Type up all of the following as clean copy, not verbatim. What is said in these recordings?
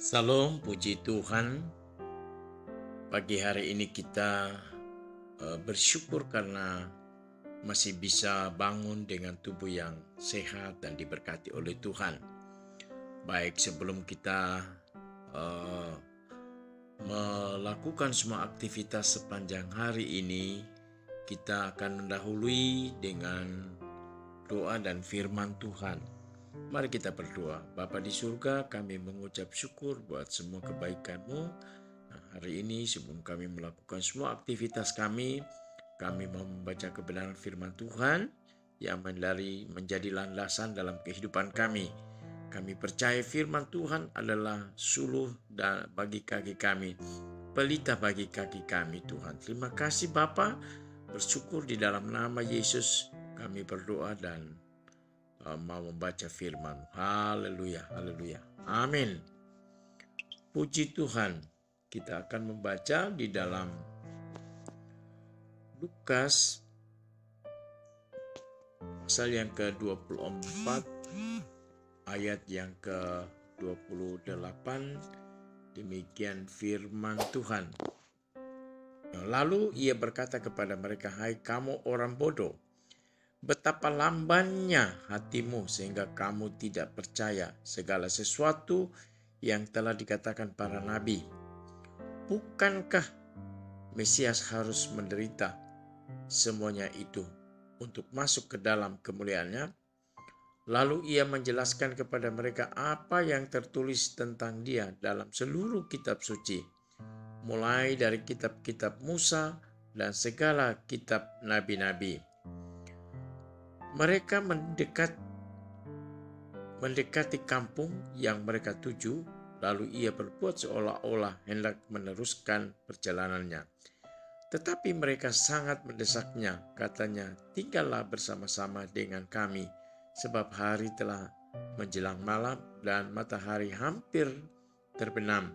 Salam, puji Tuhan. Pagi hari ini kita bersyukur karena masih bisa bangun dengan tubuh yang sehat dan diberkati oleh Tuhan. Baik, sebelum kita eh, melakukan semua aktivitas sepanjang hari ini, kita akan mendahului dengan doa dan firman Tuhan. Mari kita berdoa. Bapa di surga, kami mengucap syukur buat semua kebaikan-Mu. Nah, hari ini sebelum kami melakukan semua aktivitas kami mau membaca kebenaran firman Tuhan yang menjadi landasan dalam kehidupan kami. Kami percaya firman Tuhan adalah suluh dan bagi kaki kami, pelita bagi kaki kami Tuhan. Terima kasih Bapa, bersyukur di dalam nama Yesus kami berdoa dan mau membaca firman. Haleluya, haleluya. Amin. Puji Tuhan. Kita akan membaca di dalam Lukas pasal yang ke-24 ayat yang ke-28. Demikian firman Tuhan. Lalu ia berkata kepada mereka, "Hai kamu orang bodoh, betapa lambannya hatimu sehingga kamu tidak percaya segala sesuatu yang telah dikatakan para nabi. Bukankah Mesias harus menderita semuanya itu untuk masuk ke dalam kemuliaannya?" Lalu ia menjelaskan kepada mereka apa yang tertulis tentang dia dalam seluruh kitab suci, mulai dari kitab-kitab Musa dan segala kitab nabi-nabi. Mereka mendekati kampung yang mereka tuju, lalu ia berbuat seolah-olah hendak meneruskan perjalanannya. Tetapi mereka sangat mendesaknya, katanya, "Tinggallah bersama-sama dengan kami, sebab hari telah menjelang malam dan matahari hampir terbenam."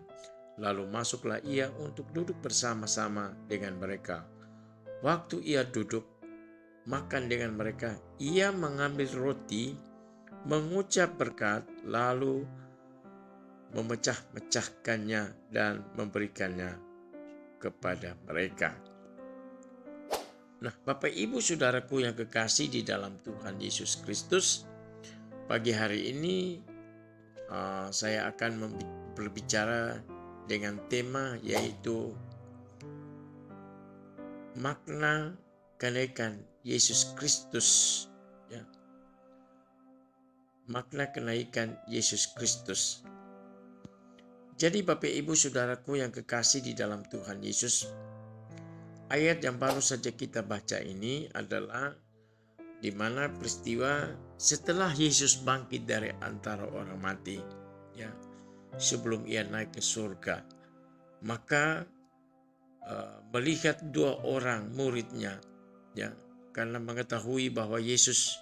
Lalu masuklah ia untuk duduk bersama-sama dengan mereka. Waktu ia duduk makan dengan mereka, ia mengambil roti, mengucap berkat, lalu memecah-mecahkannya dan memberikannya kepada mereka. Nah, Bapak Ibu Saudaraku yang kekasih di dalam Tuhan Yesus Kristus, pagi hari ini saya akan berbicara dengan tema yaitu makna kenaikan Yesus Kristus. Ya. Makna kenaikan Yesus Kristus. Jadi Bapak Ibu Saudaraku yang kekasih di dalam Tuhan Yesus, ayat yang baru saja kita baca ini adalah di mana peristiwa setelah Yesus bangkit dari antara orang mati, ya, sebelum ia naik ke surga, maka melihat dua orang muridnya, ya, karena mengetahui bahwa Yesus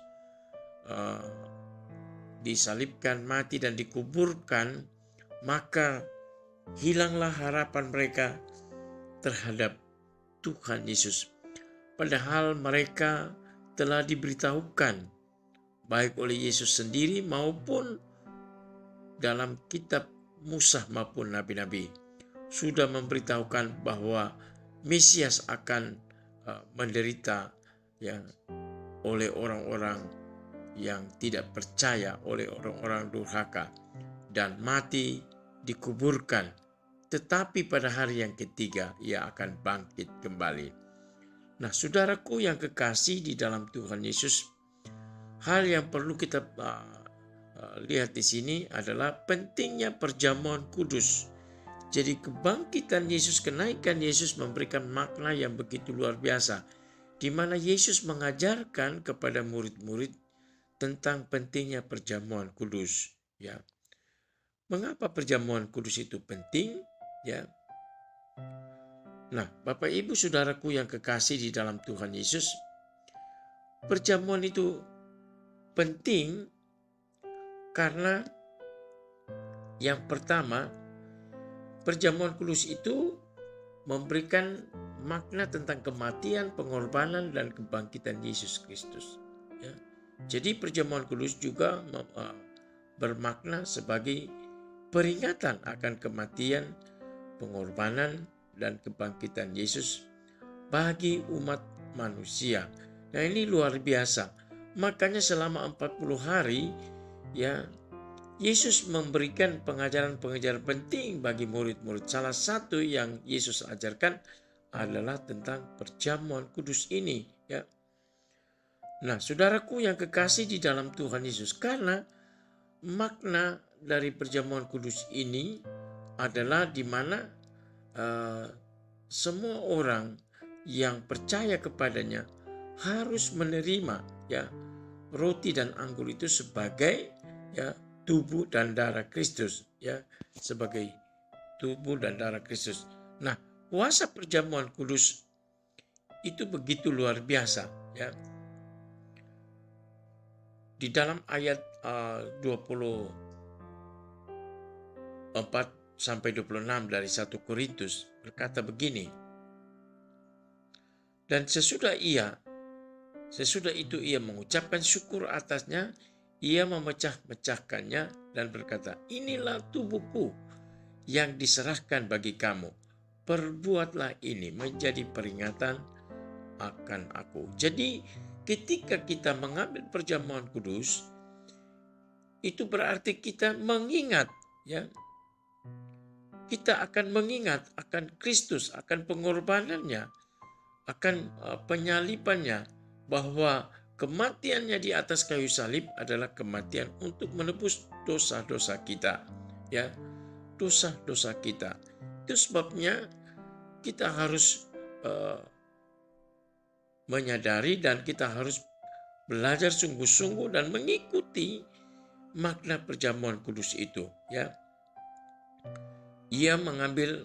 disalibkan, mati dan dikuburkan, maka hilanglah harapan mereka terhadap Tuhan Yesus. Padahal mereka telah diberitahukan baik oleh Yesus sendiri maupun dalam kitab Musa maupun nabi-nabi sudah memberitahukan bahwa Mesias akan menderita, ya, oleh orang-orang yang tidak percaya, oleh orang-orang durhaka, dan mati dikuburkan. Tetapi pada hari yang ketiga ia akan bangkit kembali. Nah, saudaraku yang kekasih di dalam Tuhan Yesus, hal yang perlu kita lihat di sini adalah pentingnya perjamuan kudus. Jadi kebangkitan Yesus, kenaikan Yesus memberikan makna yang begitu luar biasa, di mana Yesus mengajarkan kepada murid-murid tentang pentingnya perjamuan kudus. Ya, mengapa perjamuan kudus itu penting? Ya. Nah, Bapak Ibu Saudaraku yang kekasih di dalam Tuhan Yesus, perjamuan itu penting karena yang pertama, perjamuan kudus itu memberikan makna tentang kematian, pengorbanan, dan kebangkitan Yesus Kristus. Ya. Jadi perjamuan kudus juga bermakna sebagai peringatan akan kematian, pengorbanan, dan kebangkitan Yesus bagi umat manusia. Nah, ini luar biasa. Makanya selama 40 hari ya Yesus memberikan pengajaran-pengajaran penting bagi murid-murid. Salah satu yang Yesus ajarkan adalah tentang perjamuan kudus ini ya. Nah, saudaraku yang kekasih di dalam Tuhan Yesus, karena makna dari perjamuan kudus ini adalah di mana semua orang yang percaya kepadanya harus menerima ya roti dan anggur itu sebagai ya tubuh dan darah Kristus ya, sebagai tubuh dan darah Kristus. Nah, kuasa perjamuan kudus itu begitu luar biasa ya. Di dalam ayat 24 sampai 26 dari 1 Korintus berkata begini. Dan sesudah itu ia mengucapkan syukur atasnya, ia memecah-mecahkannya dan berkata, inilah tubuhku yang diserahkan bagi kamu. Perbuatlah ini menjadi peringatan akan aku. Jadi ketika kita mengambil perjamuan kudus, itu berarti kita mengingat ya. Kita akan mengingat akan Kristus, akan pengorbanannya, akan penyalibannya, bahwa kematiannya di atas kayu salib adalah kematian untuk menebus dosa-dosa kita ya, dosa-dosa kita. Itu sebabnya kita harus menyadari dan kita harus belajar sungguh-sungguh dan mengikuti makna perjamuan kudus itu ya. Ia mengambil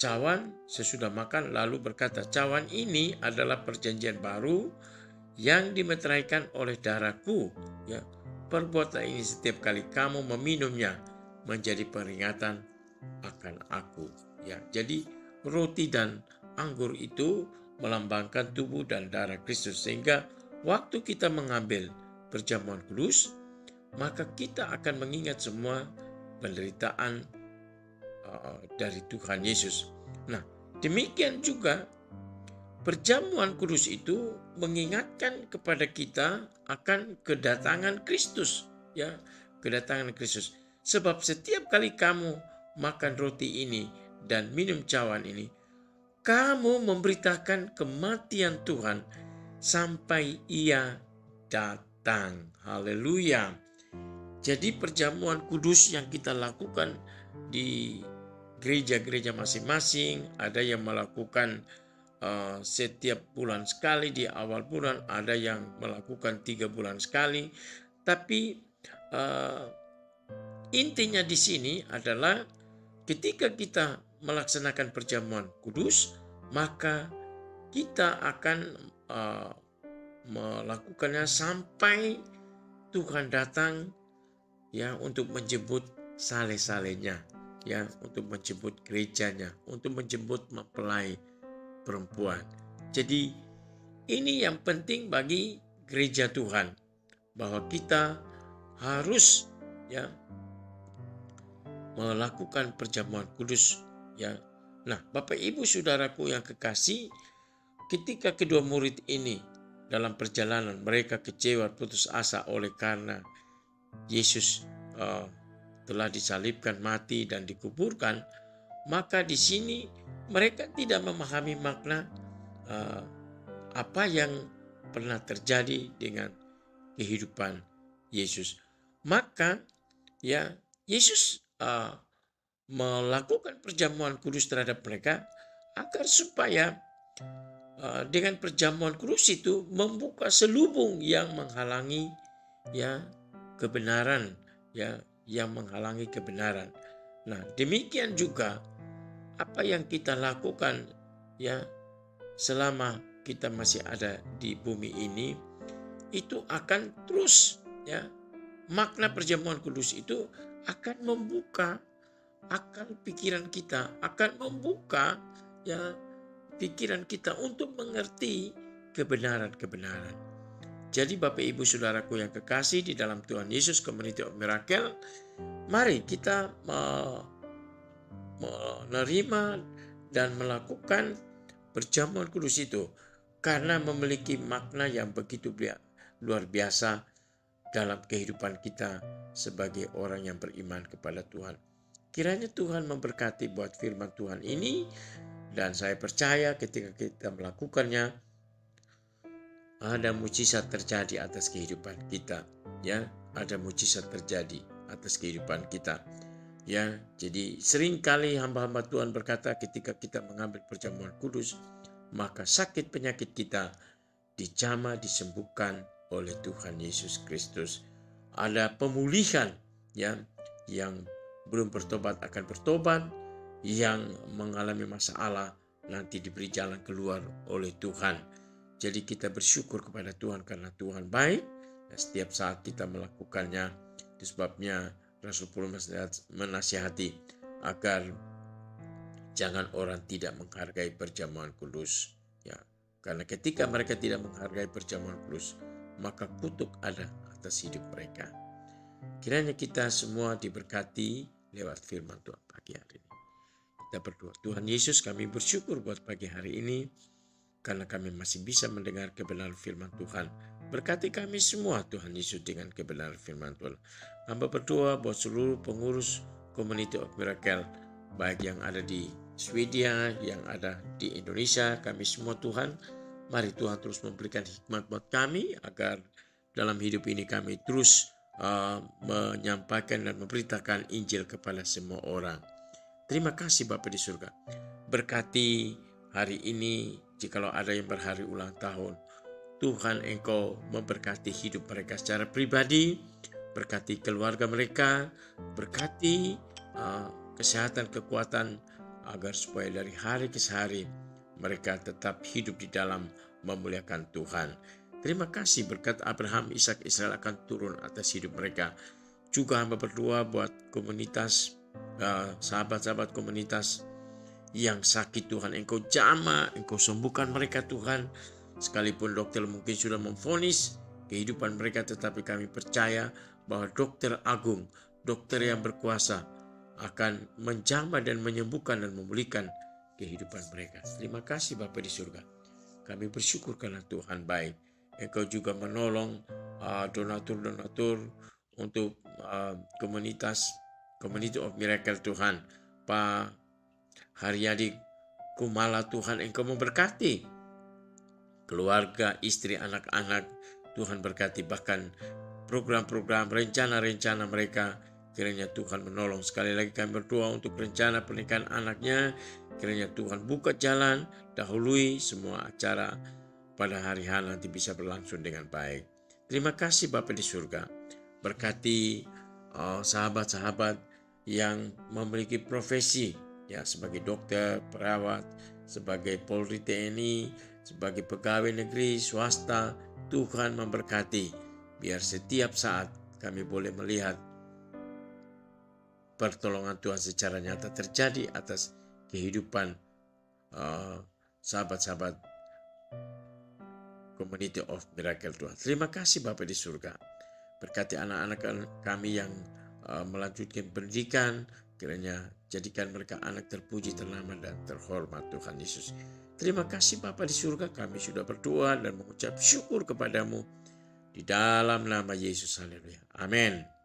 cawan sesudah makan lalu berkata, cawan ini adalah perjanjian baru yang dimeteraikan oleh darahku ya. Perbuatlah ini setiap kali kamu meminumnya menjadi peringatan akan aku ya. Jadi roti dan anggur itu melambangkan tubuh dan darah Kristus, sehingga waktu kita mengambil perjamuan kudus maka kita akan mengingat semua penderitaan dari Tuhan Yesus. Nah, demikian juga perjamuan kudus itu mengingatkan kepada kita akan kedatangan Kristus ya, kedatangan Kristus. Sebab setiap kali kamu makan roti ini dan minum cawan ini, kamu memberitakan kematian Tuhan sampai Ia datang. Haleluya. Jadi perjamuan kudus yang kita lakukan di gereja-gereja masing-masing, ada yang melakukan setiap bulan sekali di awal bulan, ada yang melakukan 3 bulan sekali. Tapi intinya di sini adalah ketika kita melaksanakan perjamuan kudus, maka kita akan melakukannya sampai Tuhan datang ya, untuk menjemput saleh-salehnya ya, untuk menjemput gerejanya, untuk menjemput mempelai perempuan. Jadi ini yang penting bagi gereja Tuhan, bahwa kita harus ya melakukan perjamuan kudus ya. Nah, Bapak Ibu Saudaraku yang kekasih, ketika kedua murid ini dalam perjalanan mereka kecewa, putus asa oleh karena Yesus telah disalibkan, mati dan dikuburkan, maka di sini mereka tidak memahami makna apa yang pernah terjadi dengan kehidupan Yesus. Maka ya Yesus melakukan perjamuan kudus terhadap mereka agar supaya dengan perjamuan kudus itu membuka selubung yang menghalangi ya kebenaran ya, yang menghalangi kebenaran. Nah, demikian juga apa yang kita lakukan ya selama kita masih ada di bumi ini, itu akan terus ya, makna perjamuan kudus itu akan membuka akal pikiran kita, akan membuka ya pikiran kita untuk mengerti kebenaran-kebenaran. Jadi Bapak Ibu Saudaraku yang kekasih di dalam Tuhan Yesus, Community of Miracle, Mari kita menerima dan melakukan perjamuan kudus itu karena memiliki makna yang begitu luar biasa dalam kehidupan kita sebagai orang yang beriman kepada Tuhan. Kiranya Tuhan memberkati buat firman Tuhan ini, dan saya percaya ketika kita melakukannya ada mujizat terjadi atas kehidupan kita, ya, ada mujizat terjadi atas kehidupan kita. Ya, jadi seringkali hamba-hamba Tuhan berkata ketika kita mengambil perjamuan kudus, maka sakit penyakit kita dijamah, disembuhkan oleh Tuhan Yesus Kristus. Ada pemulihan, ya, yang belum bertobat akan bertobat, yang mengalami masalah nanti diberi jalan keluar oleh Tuhan. Jadi kita bersyukur kepada Tuhan karena Tuhan baik, dan setiap saat kita melakukannya. Itu sebabnya Rasul Paulus menasihati agar jangan orang tidak menghargai perjamuan kudus, ya. Karena ketika mereka tidak menghargai perjamuan kudus, maka kutuk ada atas hidup mereka. Kiranya kita semua diberkati lewat firman Tuhan pagi hari ini. Kita berdoa. Tuhan Yesus, kami bersyukur buat pagi hari ini karena kami masih bisa mendengar kebenaran firman Tuhan. Berkati kami semua Tuhan Yesus dengan kebenaran firman Tuhan. Hamba berdoa buat seluruh pengurus Community of Miracle, baik yang ada di Swedia, yang ada di Indonesia, kami semua Tuhan. Mari Tuhan terus memberikan hikmat buat kami agar dalam hidup ini kami terus menyampaikan dan memberitakan Injil kepada semua orang. Terima kasih Bapa di surga. Berkati hari ini, jikalau ada yang berhari ulang tahun, Tuhan Engkau memberkati hidup mereka secara pribadi, berkati keluarga mereka, berkati kesehatan, kekuatan, agar supaya dari hari ke hari mereka tetap hidup di dalam memuliakan Tuhan. Terima kasih berkat Abraham, Ishak, Israel akan turun atas hidup mereka. Juga hamba berdoa buat komunitas, sahabat-sahabat komunitas yang sakit Tuhan, Engkau jamah, Engkau sembuhkan mereka Tuhan. Sekalipun dokter mungkin sudah memvonis kehidupan mereka, tetapi kami percaya bahwa dokter agung, dokter yang berkuasa akan menjamah dan menyembuhkan dan memulihkan kehidupan mereka. Terima kasih Bapa di surga. Kami bersyukur karena Tuhan baik. Engkau juga menolong donatur-donatur untuk komunitas Community of Miracle Tuhan. Pak Haryadi Kumala Tuhan, Engkau memberkati keluarga, istri, anak-anak. Tuhan berkati bahkan program-program, rencana-rencana mereka. Kiranya Tuhan menolong. Sekali lagi kami berdoa untuk rencana pernikahan anaknya. Kiranya Tuhan buka jalan, dahului semua acara pada hari H nanti bisa berlangsung dengan baik. Terima kasih Bapa di surga. Berkati sahabat-sahabat yang memiliki profesi, ya, sebagai dokter, perawat, sebagai Polri, TNI, sebagai pegawai negeri, swasta. Tuhan memberkati, biar setiap saat kami boleh melihat pertolongan Tuhan secara nyata terjadi atas kehidupan sahabat-sahabat Community of Miracle Tuhan. Terima kasih Bapa di surga. Berkati anak-anak kami yang melanjutkan pendidikan, kiranya jadikan mereka anak terpuji, ternama, dan terhormat Tuhan Yesus. Terima kasih Bapa di surga, kami sudah berdoa dan mengucap syukur kepadamu di dalam nama Yesus. Haleluya. Amin.